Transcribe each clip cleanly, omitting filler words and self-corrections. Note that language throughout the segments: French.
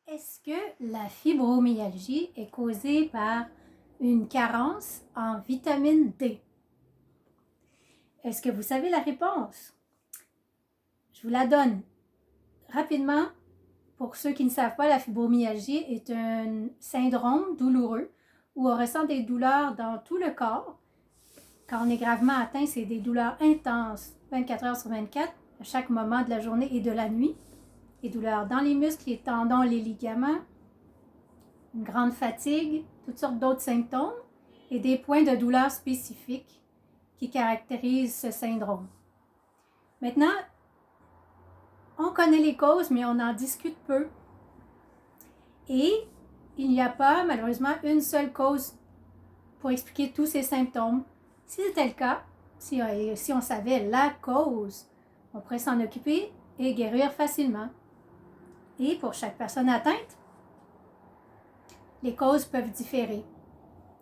Est-ce que la fibromyalgie est causée par une carence en vitamine D? Est-ce que vous savez la réponse? Je vous la donne rapidement. Pour ceux qui ne savent pas, la fibromyalgie est un syndrome douloureux où on ressent des douleurs dans tout le corps. Quand on est gravement atteint, c'est des douleurs intenses, 24 heures sur 24, à chaque moment de la journée et de la nuit. Des douleurs dans les muscles, les tendons, les ligaments, une grande fatigue, toutes sortes d'autres symptômes et des points de douleur spécifiques qui caractérisent ce syndrome. Maintenant, on connaît les causes, mais on en discute peu. Et il n'y a pas, malheureusement, une seule cause pour expliquer tous ces symptômes. Si c'était le cas, si on savait la cause, on pourrait s'en occuper et guérir facilement. Et pour chaque personne atteinte, les causes peuvent différer.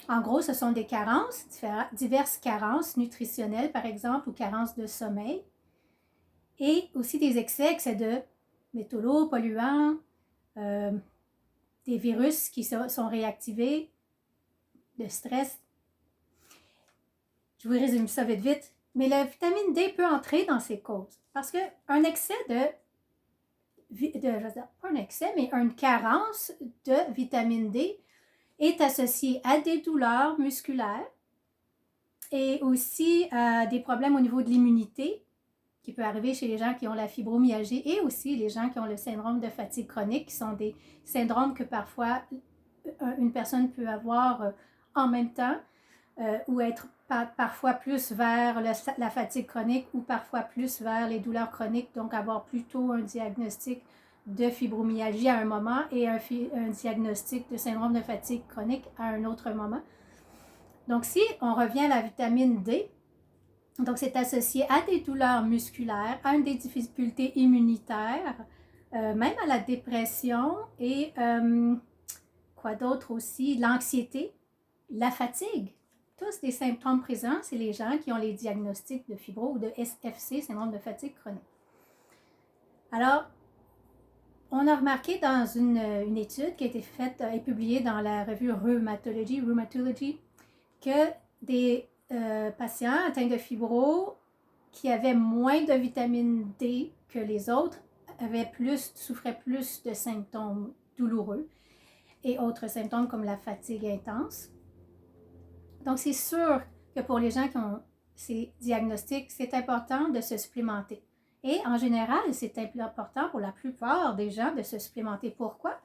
En gros, ce sont des carences, diverses carences nutritionnelles, par exemple, ou carences de sommeil, et aussi des excès de métaux lourds, polluants, des virus qui sont réactivés, de stress. Je vous résume ça vite. Mais la vitamine D peut entrer dans ces causes parce qu'un excès pas un excès, mais une carence de vitamine D est associée à des douleurs musculaires et aussi à des problèmes au niveau de l'immunité qui peut arriver chez les gens qui ont la fibromyalgie et aussi les gens qui ont le syndrome de fatigue chronique, qui sont des syndromes que parfois une personne peut avoir en même temps ou être parfois plus vers la fatigue chronique ou parfois plus vers les douleurs chroniques, donc avoir plutôt un diagnostic de fibromyalgie à un moment et un diagnostic de syndrome de fatigue chronique à un autre moment. Donc, si on revient à la vitamine D, donc c'est associé à des douleurs musculaires, à des difficultés immunitaires, même à la dépression et quoi d'autre aussi, l'anxiété, la fatigue. Tous des symptômes présents, c'est les gens qui ont les diagnostics de fibro ou de SFC, syndrome de fatigue chronique. Alors, on a remarqué dans une étude qui a été faite et publiée dans la revue Rheumatology, que des patients atteints de fibro qui avaient moins de vitamine D que les autres souffraient plus de symptômes douloureux et autres symptômes comme la fatigue intense. Donc, c'est sûr que pour les gens qui ont ces diagnostics, c'est important de se supplémenter. Et en général, c'est important pour la plupart des gens de se supplémenter. Pourquoi?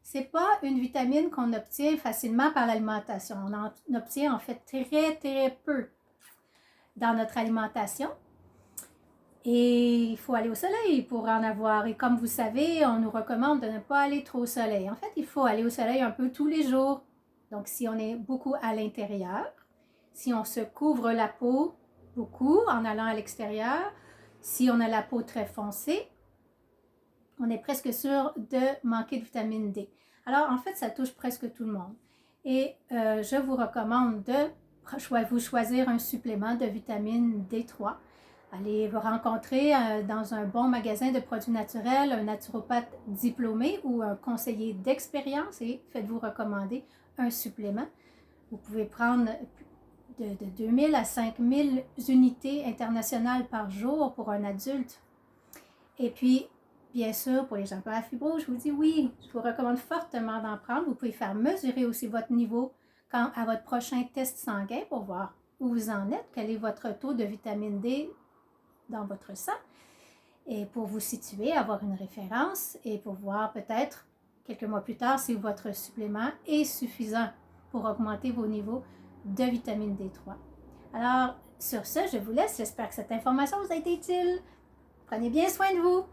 Ce n'est pas une vitamine qu'on obtient facilement par l'alimentation. On en obtient en fait très, très peu dans notre alimentation. Et il faut aller au soleil pour en avoir. Et comme vous savez, on nous recommande de ne pas aller trop au soleil. En fait, il faut aller au soleil un peu tous les jours. Donc, si on est beaucoup à l'intérieur, si on se couvre la peau beaucoup en allant à l'extérieur, si on a la peau très foncée, on est presque sûr de manquer de vitamine D. Alors, en fait, ça touche presque tout le monde. Et je vous recommande de vous choisir un supplément de vitamine D3. Allez vous rencontrer dans un bon magasin de produits naturels, un naturopathe diplômé ou un conseiller d'expérience et faites-vous recommander un supplément. Vous pouvez prendre de 2000 à 5000 unités internationales par jour pour un adulte. Et puis, bien sûr, pour les gens qui ont la fibro, je vous dis oui, je vous recommande fortement d'en prendre. Vous pouvez faire mesurer aussi votre niveau à votre prochain test sanguin pour voir où vous en êtes, quel est votre taux de vitamine D dans votre sang et pour vous situer, avoir une référence et pour voir peut-être quelques mois plus tard si votre supplément est suffisant pour augmenter vos niveaux de vitamine D3. Alors, sur ce, je vous laisse. J'espère que cette information vous a été utile. Prenez bien soin de vous.